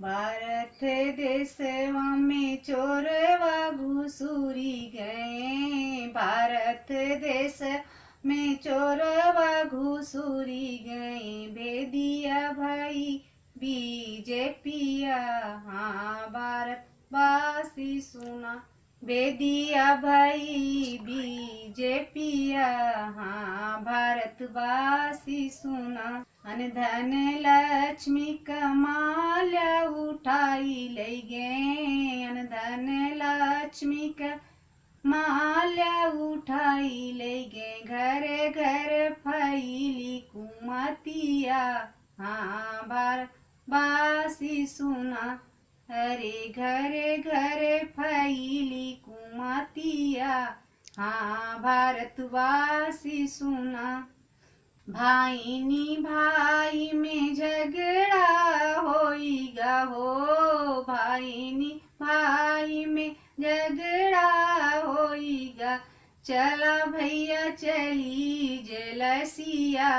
भारत देशवा में चोरवा घुसुरी गए। भारत देश में चोरवा घुसुरी गए। भेदिया भाई बीजेपिया, हाँ भारत वासी सुना। बेदिया भाई बीजेपिया, हाँ भारतवासी सुना। अन धन लक्ष्मी कमाल्या उठाई ले गए। अन धन लक्ष्मी कमाल्या उठाई ले गए। घर घर फैली कुमतिया, हाँ भारतवासी सुना। अरे घरे घरे फैली कुमतिया, हाँ भारतवासी सुना। भाई नी भाई में झगड़ा होइगा हो। भाई नी भाई में झगड़ा होइगा। चला भैया चली जलसिया,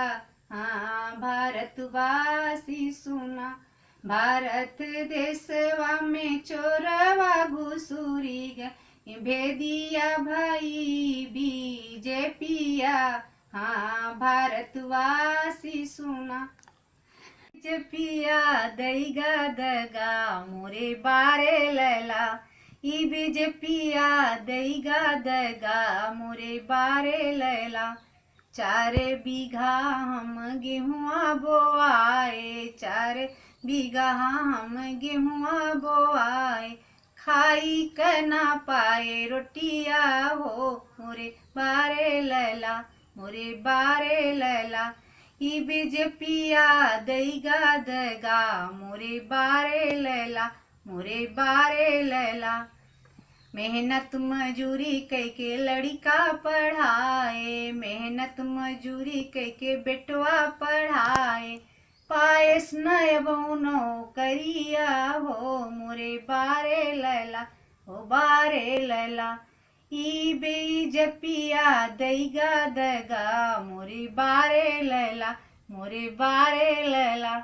हाँ भारतवासी सुना। भारत देशवा में चोरवा घुसुरी गए। भेदिया भाई बीजेपिया, हाँ भारतवासी सुना। बीजेपिया दैगा दगा मोरे बारे लैला। ई बीजेपिया दैगा दगा मोरे बारे लैला। 4 बीघा हम गेहुआ बोआए। 4 बीघा हम गेहुआ बोआए। खाई क ना पाए रोटिया हो मोरे बारे लैला। मोरे बारे लैला। ई बीजेपिया दैगा दगा मोरे बारे लैला। मोरे बारे लैला। मेहनत मजूरी कैके लड़का पढ़ाए। मेहनत मजूरी कैके बेटवा पढ़ाए। पायस नय बौनो करिया हो मोरे बारे लैला। हो बारे लैला। ई बीजेपिया दैगा दगा मोरे बारे लैला। मोरे बारे लैला।